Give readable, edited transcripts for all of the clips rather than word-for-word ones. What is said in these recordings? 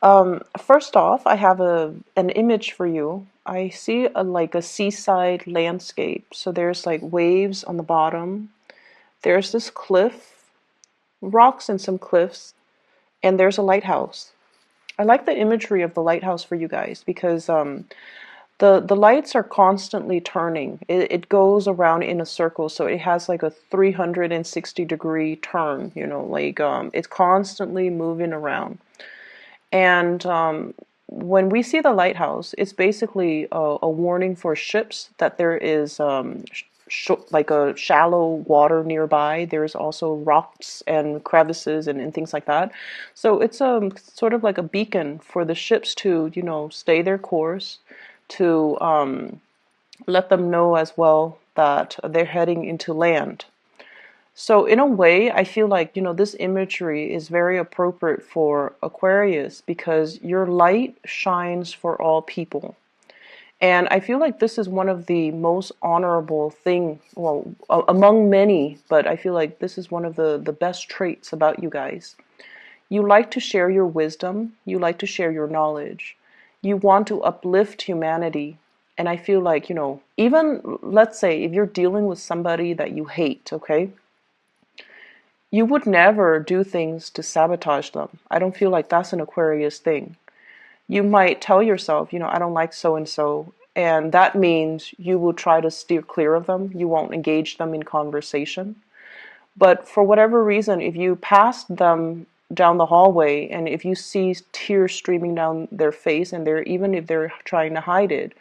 First off, I have an image for you. I see like a seaside landscape. So there's like waves on the bottom. There's this cliff, rocks and some cliffs, and there's a lighthouse. I like the imagery of the lighthouse for you guys because the lights are constantly turning. It goes around in a circle, so it has like a 360-degree turn, like it's constantly moving around. And when we see the lighthouse, it's basically a warning for ships that there is like a shallow water nearby. There's also rocks and crevices and things like that. So it's sort of like a beacon for the ships to, stay their course, to let them know as well that they're heading into land. So in a way, I feel like, this imagery is very appropriate for Aquarius because your light shines for all people. And I feel like this is one of the most honorable thing, well, among many, but I feel like this is one of the best traits about you guys. You like to share your wisdom, you like to share your knowledge. You want to uplift humanity. And I feel like, even let's say if you're dealing with somebody that you hate, okay? You would never do things to sabotage them. I don't feel like that's an Aquarius thing. You might tell yourself, I don't like so and so, and that means you will try to steer clear of them. You won't engage them in conversation. But for whatever reason, if you pass them down the hallway and if you see tears streaming down their face and even if they're trying to hide it,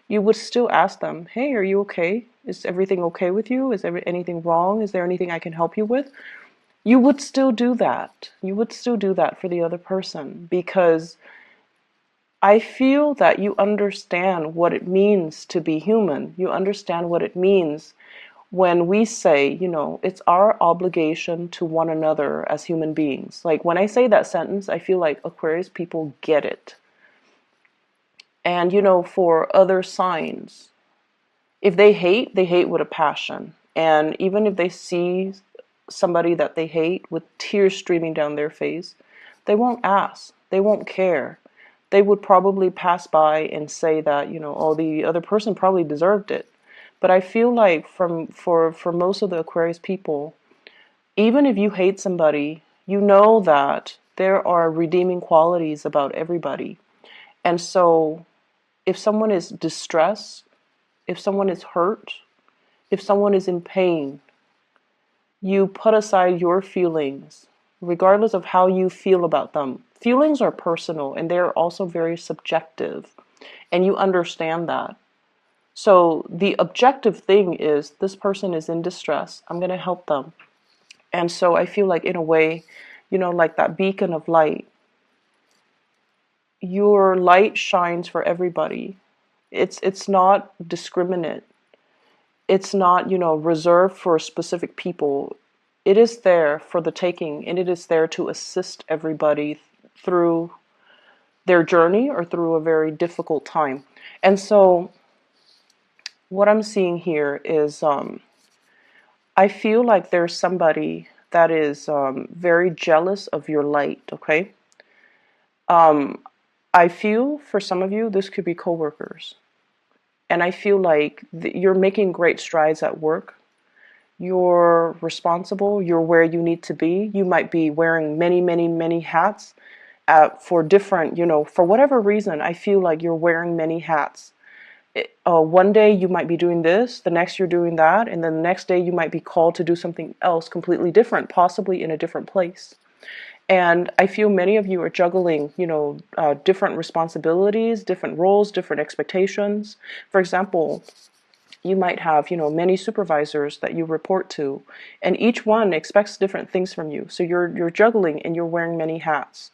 you would still ask them, hey, are you okay? Is everything okay with you? Is there anything wrong? Is there anything I can help you with? You would still do that. You would still do that for the other person because I feel that you understand what it means to be human. You understand what it means when we say, it's our obligation to one another as human beings. Like when I say that sentence, I feel like Aquarius people get it. And, for other signs, if they hate with a passion. And even if they see somebody that they hate with tears streaming down their face, they won't ask. They won't care. They would probably pass by and say that, oh, the other person probably deserved it. But I feel like for most of the Aquarius people, even if you hate somebody, you know that there are redeeming qualities about everybody. And so if someone is distressed, if someone is hurt, if someone is in pain, you put aside your feelings, regardless of how you feel about them. Feelings are personal and they're also very subjective, and you understand that. So the objective thing is this person is in distress. I'm going to help them. And so I feel like in a way, like that beacon of light, your light shines for everybody. It's not discriminate. It's not, reserved for specific people. It is there for the taking, and it is there to assist everybody through their journey or through a very difficult time. And so what I'm seeing here is I feel like there's somebody that is very jealous of your light, okay? I feel for some of you, this could be coworkers. And I feel like you're making great strides at work. You're responsible. You're where you need to be. You might be wearing many, many, many hats for different, for whatever reason, I feel like you're wearing many hats. One day you might be doing this, the next you're doing that, and then the next day you might be called to do something else completely different, possibly in a different place. And I feel many of you are juggling, different responsibilities, different roles, different expectations. For example, you might have, many supervisors that you report to, and each one expects different things from you. So you're juggling and you're wearing many hats.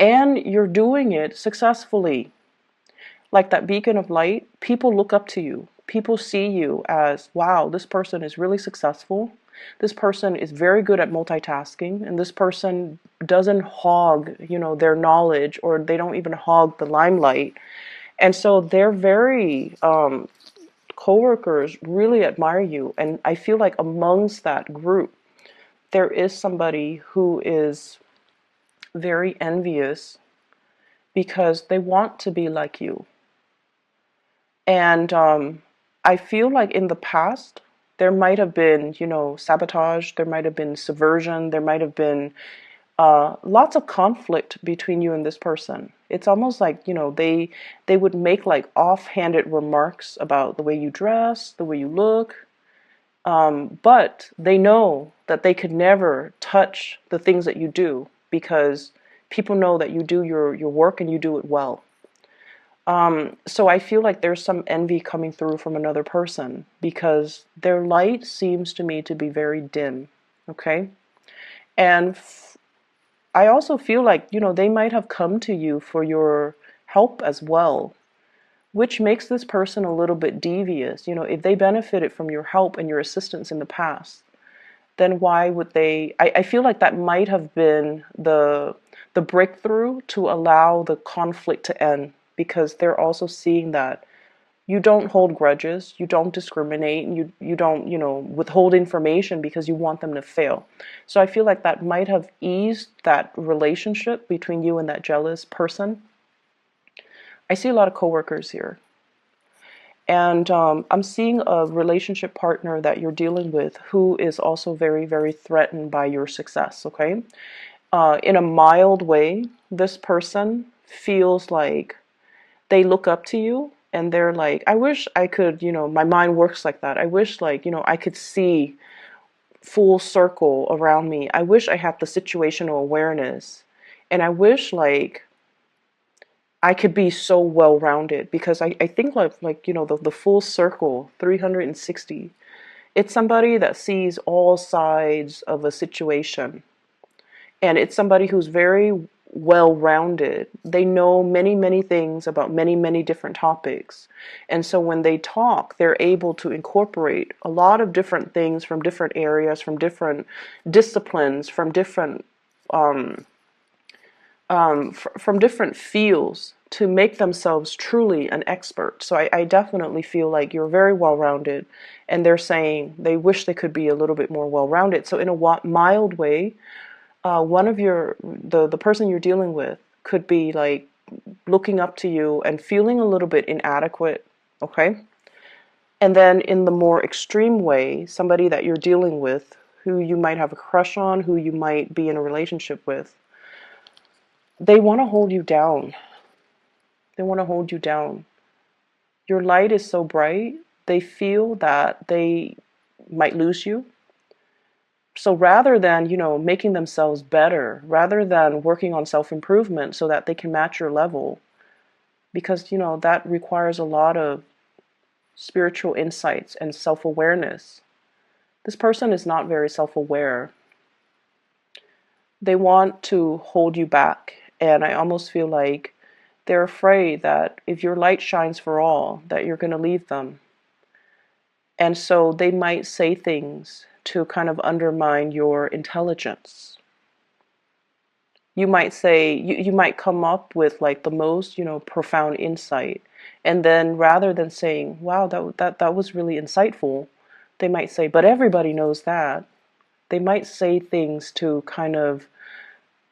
And you're doing it successfully. Like that beacon of light, people look up to you. People see you as, wow, this person is really successful. This person is very good at multitasking, and this person doesn't hog, their knowledge, or they don't even hog the limelight. And so they're very, coworkers really admire you. And I feel like amongst that group, there is somebody who is very envious because they want to be like you. And I feel like in the past, there might have been, sabotage, there might have been subversion, there might have been lots of conflict between you and this person. It's almost like, they would make like offhanded remarks about the way you dress, the way you look, but they know that they could never touch the things that you do because people know that you do your work and you do it well. So I feel like there's some envy coming through from another person because their light seems to me to be very dim. Okay. And I also feel like, they might have come to you for your help as well, which makes this person a little bit devious. If they benefited from your help and your assistance in the past, then why would they? I feel like that might have been the breakthrough to allow the conflict to end, because they're also seeing that you don't hold grudges, you don't discriminate, you don't, withhold information because you want them to fail. So I feel like that might have eased that relationship between you and that jealous person. I see a lot of coworkers here. And I'm seeing a relationship partner that you're dealing with who is also very, very threatened by your success, okay? In a mild way, this person feels like they look up to you and they're like, I wish I could, my mind works like that. I wish, like, I could see full circle around me. I wish I had the situational awareness. And I wish, like, I could be so well rounded, because I think like the full circle 360, it's somebody that sees all sides of a situation, and it's somebody who's very well rounded. They know many, many things about many, many different topics. And so when they talk, they're able to incorporate a lot of different things from different areas, from different disciplines, from different from different fields to make themselves truly an expert. So I definitely feel like you're very well-rounded, and they're saying they wish they could be a little bit more well-rounded. So in a mild way, one of the person you're dealing with could be like looking up to you and feeling a little bit inadequate, okay? And then in the more extreme way, somebody that you're dealing with who you might have a crush on, who you might be in a relationship with, they want to hold you down. They want to hold you down. Your light is so bright, they feel that they might lose you. So rather than, making themselves better, rather than working on self-improvement so that they can match your level, because, that requires a lot of spiritual insights and self-awareness. This person is not very self-aware. They want to hold you back. And I almost feel like they're afraid that if your light shines for all, that you're going to leave them. And so they might say things to kind of undermine your intelligence. You might say, you might come up with like the most, profound insight. And then rather than saying, wow, that was really insightful, they might say, but everybody knows that. They might say things to kind of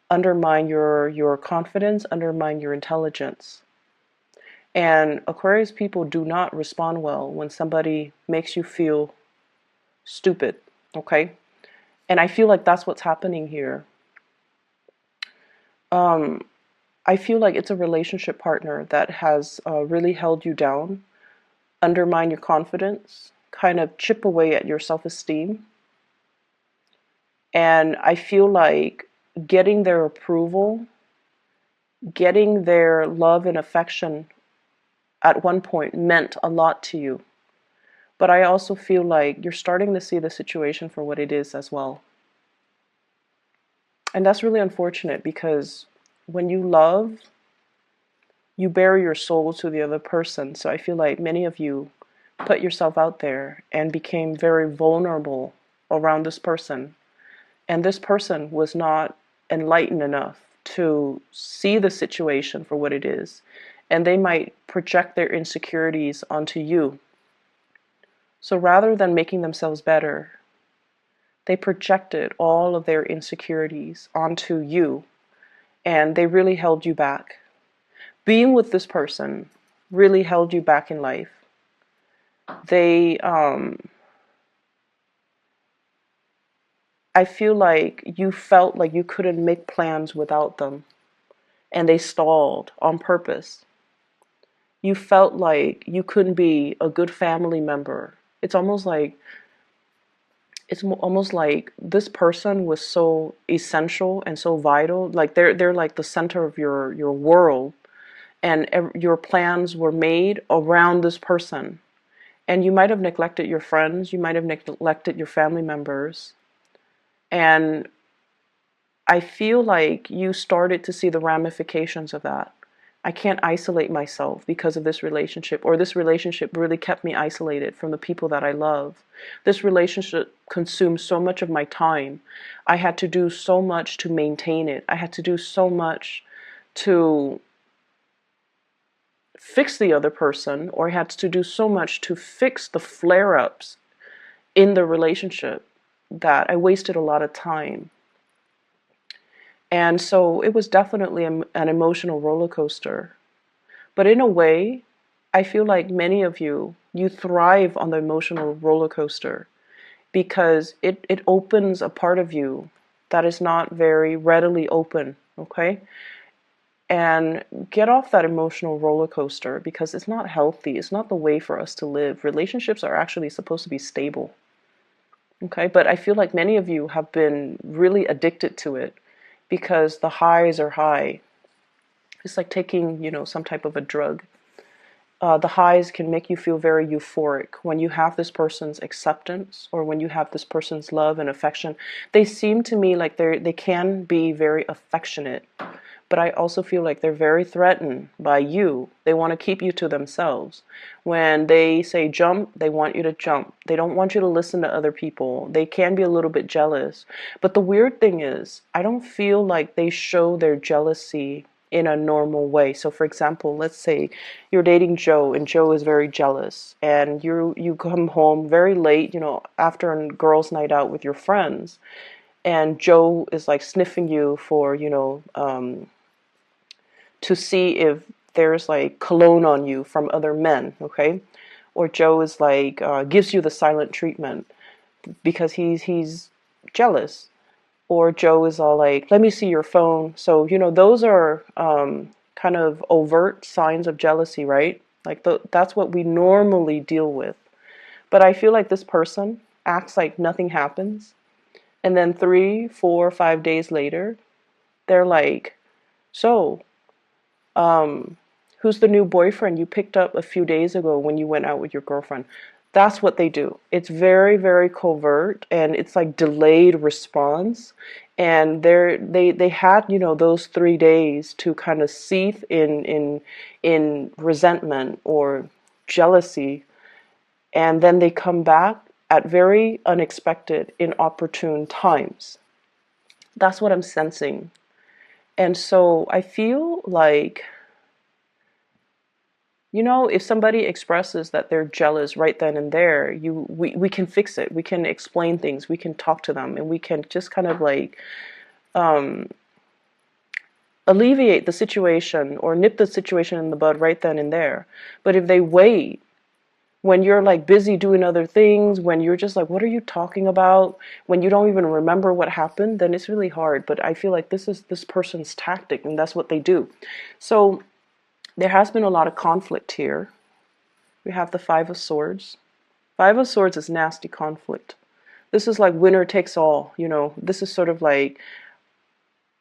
undermine your confidence, undermine your intelligence. And Aquarius people do not respond well when somebody makes you feel stupid, okay? And I feel like that's what's happening here. I feel like it's a relationship partner that has really held you down, undermine your confidence, kind of chip away at your self-esteem. And I feel like getting their approval, getting their love and affection at one point meant a lot to you. But I also feel like you're starting to see the situation for what it is as well. And that's really unfortunate, because when you love, you bare your soul to the other person. So I feel like many of you put yourself out there and became very vulnerable around this person. And this person was not enlightened enough to see the situation for what it is. And they might project their insecurities onto you. So rather than making themselves better, they projected all of their insecurities onto you, and they really held you back. being with this person really held you back in life. They, I feel like you felt like you couldn't make plans without them, and they stalled on purpose. You felt like you couldn't be a good family member. It's almost like almost like this person was so essential and so vital. Like they're like the center of your world, and your plans were made around this person. And you might have neglected your friends, you might have neglected your family members. And I feel like you started to see the ramifications of that. I can't isolate myself because of this relationship, or this relationship really kept me isolated from the people that I love. This relationship consumed so much of my time. I had to do so much to maintain it. I had to do so much to fix the other person, or I had to do so much to fix the flare-ups in the relationship that I wasted a lot of time. And so it was definitely an emotional roller coaster. But in a way, I feel like many of you thrive on the emotional roller coaster because it opens a part of you that is not very readily open, okay? And get off that emotional roller coaster because it's not healthy. It's not the way for us to live. Relationships are actually supposed to be stable, okay? But I feel like many of you have been really addicted to it because the highs are high. It's like taking, some type of a drug. The highs can make you feel very euphoric when you have this person's acceptance or when you have this person's love and affection. They seem to me like they can be very affectionate, but I also feel like they're very threatened by you. They want to keep you to themselves. When they say jump, they want you to jump. They don't want you to listen to other people. They can be a little bit jealous. But the weird thing is, I don't feel like they show their jealousy in a normal way. So for example, let's say you're dating Joe and Joe is very jealous and you come home very late, after a girls' night out with your friends, and Joe is like sniffing you for, to see if there's like cologne on you from other men, okay? Or Joe is like gives you the silent treatment because he's jealous. Or Joe is all like, let me see your phone. So, those are kind of overt signs of jealousy, right? Like that's what we normally deal with. But I feel like this person acts like nothing happens. And then 3, 4, 5 days later, they're like, so, who's the new boyfriend you picked up a few days ago when you went out with your girlfriend? That's what they do. It's very, very covert, and it's like delayed response. And they had, those 3 days to kind of seethe in resentment or jealousy, and then they come back at very unexpected, inopportune times. That's what I'm sensing. And so I feel like, if somebody expresses that they're jealous right then and there, we can fix it. We can explain things. We can talk to them, and we can just kind of like alleviate the situation or nip the situation in the bud right then and there. But if they wait, when you're like busy doing other things, when you're just like, what are you talking about? When you don't even remember what happened, then it's really hard. But I feel like this is this person's tactic, and that's what they do. So there has been a lot of conflict here. We have the Five of Swords. Five of Swords is nasty conflict. This is like winner takes all, This is sort of like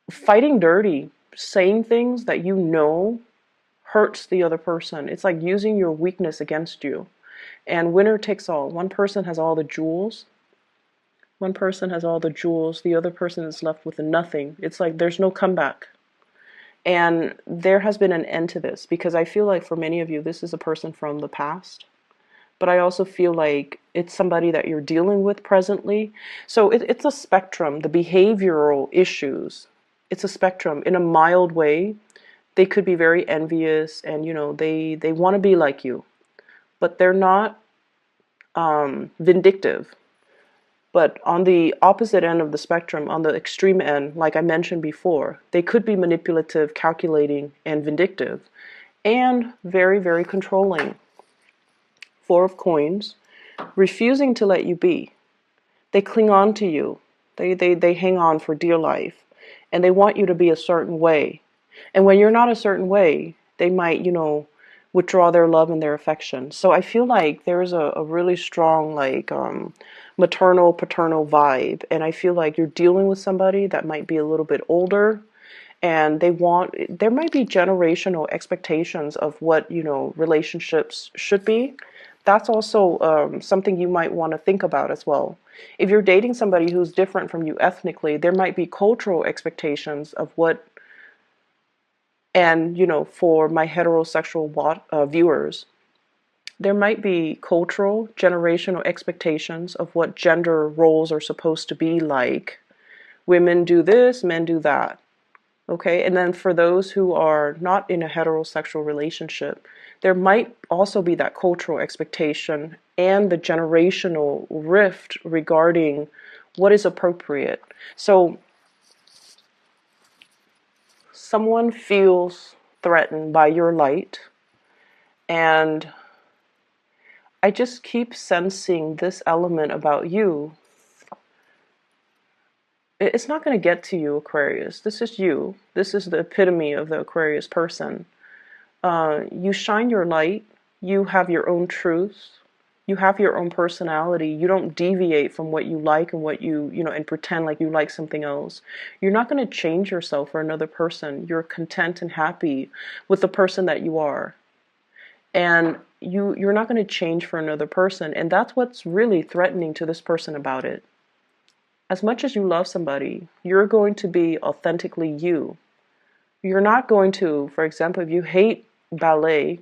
fighting dirty, saying things that hurts the other person. It's like using your weakness against you. And winner takes all. One person has all the jewels. One person has all the jewels. The other person is left with nothing. It's like there's no comeback. And there has been an end to this because I feel like for many of you, this is a person from the past. But I also feel like it's somebody that you're dealing with presently. So it's a spectrum, the behavioral issues. It's a spectrum. In a mild way, they could be very envious and, they want to be like you. But they're not vindictive. But on the opposite end of the spectrum, on the extreme end, like I mentioned before, they could be manipulative, calculating, and vindictive, and very, very controlling. Four of Coins, refusing to let you be. They cling on to you. They hang on for dear life. And they want you to be a certain way. And when you're not a certain way, they might, withdraw their love and their affection. So I feel like there's a really strong, like, maternal, paternal vibe. And I feel like you're dealing with somebody that might be a little bit older, and there might be generational expectations of what, relationships should be. That's also something you might want to think about as well. If you're dating somebody who's different from you ethnically, there might be cultural expectations of what, and, for my heterosexual viewers, there might be cultural, generational expectations of what gender roles are supposed to be like. Women do this, men do that. Okay, and then for those who are not in a heterosexual relationship, there might also be that cultural expectation and the generational rift regarding what is appropriate. So someone feels threatened by your light, and I just keep sensing this element about you. It's not going to get to you, Aquarius. This is you. This is the epitome of the Aquarius person. You shine your light. You have your own truths. You have your own personality. You don't deviate from what you like and what and pretend like you like something else. You're not going to change yourself for another person. You're content and happy with the person that you are. And you're not going to change for another person. And that's what's really threatening to this person about it. As much as you love somebody, you're going to be authentically you. You're not going to, for example, if you hate ballet,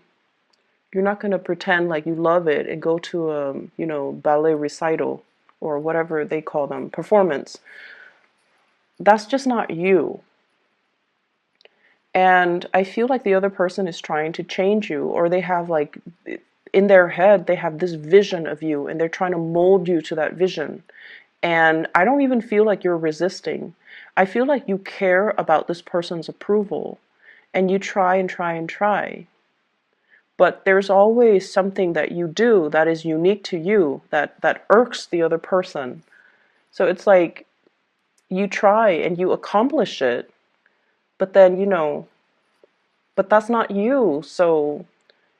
you're not going to pretend like you love it and go to a, ballet recital or whatever they call them, performance. That's just not you. And I feel like the other person is trying to change you, or they have, like, in their head, they have this vision of you and they're trying to mold you to that vision. And I don't even feel like you're resisting. I feel like you care about this person's approval, and you try and try and try. But there's always something that you do that is unique to you that irks the other person. So it's like you try and you accomplish it, but then, but that's not you. So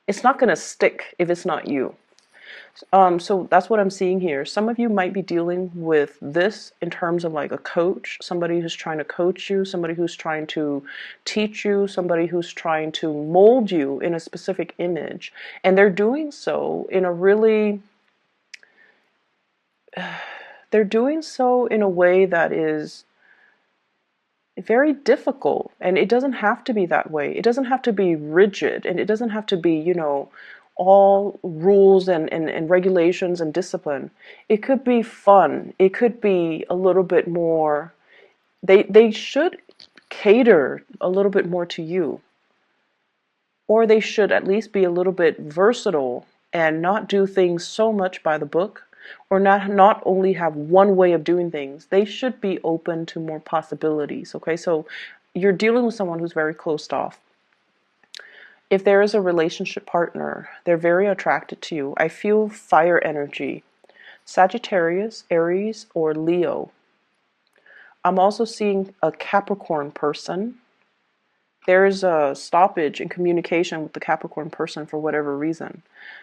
it's not going to stick if it's not you. So that's what I'm seeing here. Some of you might be dealing with this in terms of like a coach, somebody who's trying to coach you, somebody who's trying to teach you, somebody who's trying to mold you in a specific image. And they're doing so in a really, they're doing so in a way that is very difficult. And it doesn't have to be that way. It doesn't have to be rigid, and it doesn't have to be, all rules and regulations and discipline. It could be fun. It could be a little bit more, they should cater a little bit more to you. Or they should at least be a little bit versatile and not do things so much by the book, or not only have one way of doing things. They should be open to more possibilities. Okay, so you're dealing with someone who's very closed off. If there is a relationship partner, they're very attracted to you. I feel fire energy. Sagittarius, Aries, or Leo. I'm also seeing a Capricorn person. There's a stoppage in communication with the Capricorn person for whatever reason.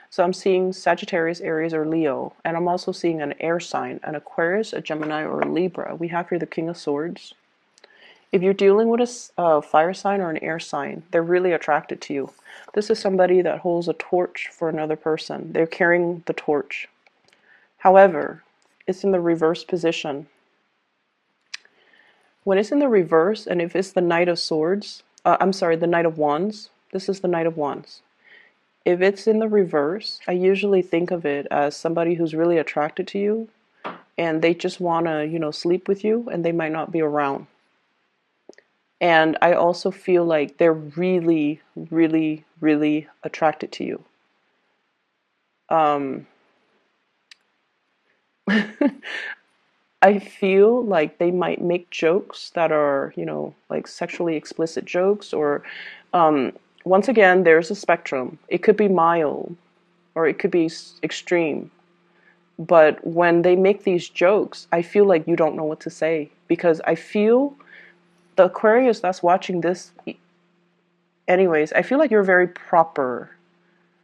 So I'm seeing Sagittarius, Aries, or Leo. And I'm also seeing an air sign, an Aquarius, a Gemini, or a Libra. We have here the King of Swords. If you're dealing with a fire sign or an air sign, they're really attracted to you. This is somebody that holds a torch for another person. They're carrying the torch. However, it's in the reverse position. When it's in the reverse, and if it's the Knight of Swords, the Knight of Wands, this is the Knight of Wands. If it's in the reverse, I usually think of it as somebody who's really attracted to you, and they just want to, sleep with you, and they might not be around. And I also feel like they're really, really, really attracted to you. I feel like they might make jokes that are, like sexually explicit jokes, or um, once again, there's a spectrum. It could be mild or it could be extreme. But when they make these jokes, I feel like you don't know what to say, because I feel the Aquarius that's watching this, anyways, I feel like you're very proper,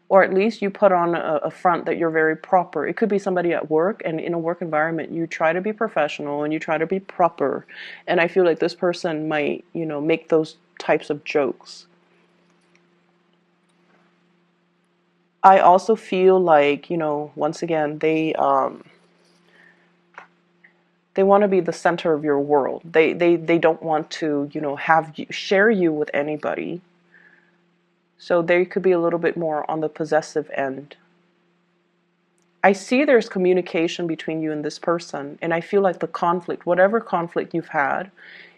or at least you put on a front that you're very proper. It could be somebody at work, and in a work environment, you try to be professional and you try to be proper. And I feel like this person might, make those types of jokes. I also feel like, once again, they want to be the center of your world. They don't want to, have you share you with anybody. So they could be a little bit more on the possessive end. I see there's communication between you and this person, and I feel like the conflict, whatever conflict you've had,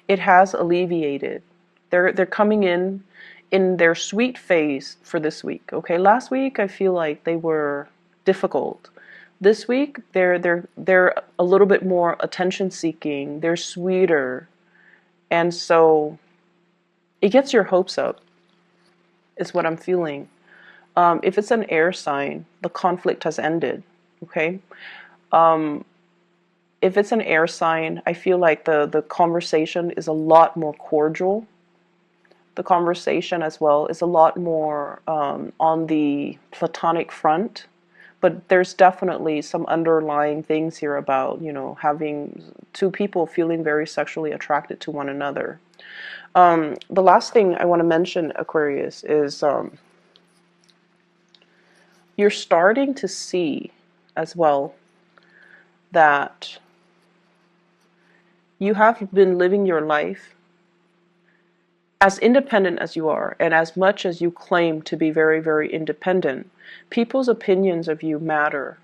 it has alleviated. They're coming in their sweet phase for this week. Okay, last week I feel like they were difficult. This week they're a little bit more attention seeking. They're sweeter, and so it gets your hopes up. Is what I'm feeling. If it's an air sign, the conflict has ended. Okay. If it's an air sign, I feel like the conversation is a lot more cordial. The conversation as well is a lot more on the platonic front. But there's definitely some underlying things here about, having two people feeling very sexually attracted to one another. The last thing I want to mention, Aquarius, is you're starting to see as well that you have been living your life as independent as you are, and as much as you claim to be very, very independent, people's opinions of you matter,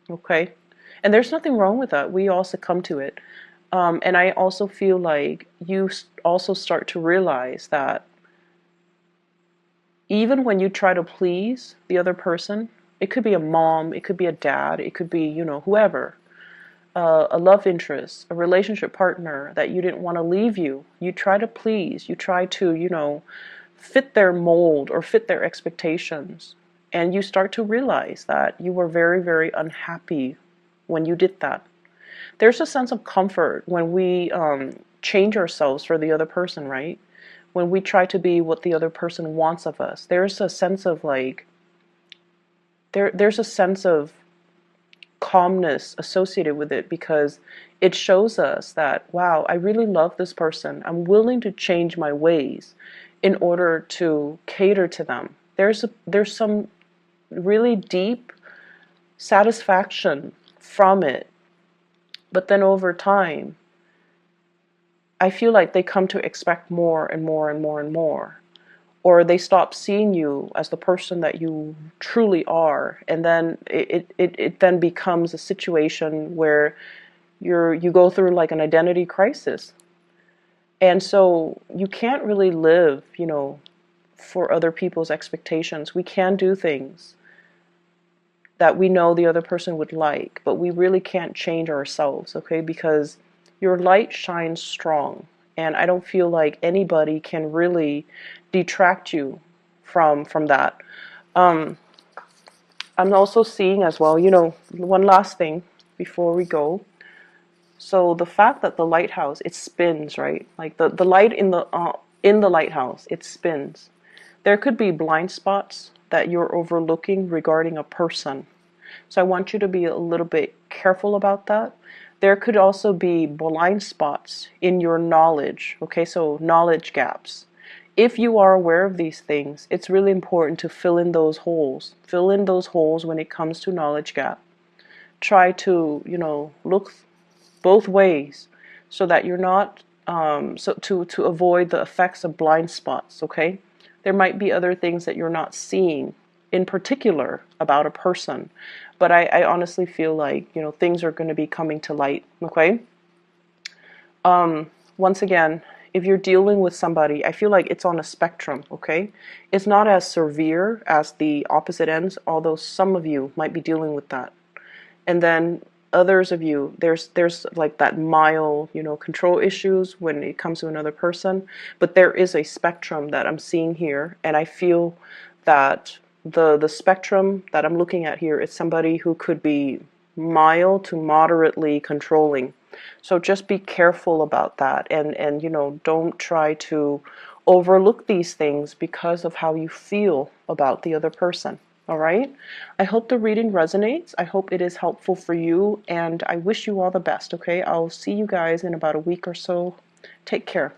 okay? And there's nothing wrong with that. We all succumb to it. And I also feel like you also start to realize that even when you try to please the other person, it could be a mom, it could be a dad, it could be, whoever, a love interest, a relationship partner that you didn't want to leave you. You try to please, you try to, fit their mold or fit their expectations. And you start to realize that you were very, very unhappy when you did that. There's a sense of comfort when we change ourselves for the other person, right? When we try to be what the other person wants of us, there's a sense of like, there's a sense of calmness associated with it, because it shows us that, wow, I really love this person. I'm willing to change my ways in order to cater to them. There's some really deep satisfaction from it. But then over time, I feel like they come to expect more and more and more and more. Or they stop seeing you as the person that you truly are. And then it then becomes a situation where you go through like an identity crisis. And so you can't really live, for other people's expectations. We can do things that we know the other person would like, but we really can't change ourselves, okay? Because your light shines strong, and I don't feel like anybody can really detract you from that. I'm also seeing as well, one last thing before we go. So the fact that the lighthouse, it spins, right? Like the light in the lighthouse, it spins. There could be blind spots that you're overlooking regarding a person. So I want you to be a little bit careful about that. There could also be blind spots in your knowledge, okay? So knowledge gaps. If you are aware of these things, it's really important to fill in those holes. Fill in those holes when it comes to knowledge gap. Try to, look both ways so that you're not, so to avoid the effects of blind spots, okay? There might be other things that you're not seeing in particular about a person, but I honestly feel like, things are going to be coming to light, okay? Once again, if you're dealing with somebody, I feel like it's on a spectrum, okay? It's not as severe as the opposite ends, although some of you might be dealing with that. And then others of you, there's like that mild, you know, control issues when it comes to another person, but there is a spectrum that I'm seeing here, and I feel that the spectrum that I'm looking at here is somebody who could be mild to moderately controlling. So just be careful about that, and you know, don't try to overlook these things because of how you feel about the other person. All right. I hope the reading resonates. I hope it is helpful for you, and I wish you all the best. Okay. I'll see you guys in about a week or so. Take care.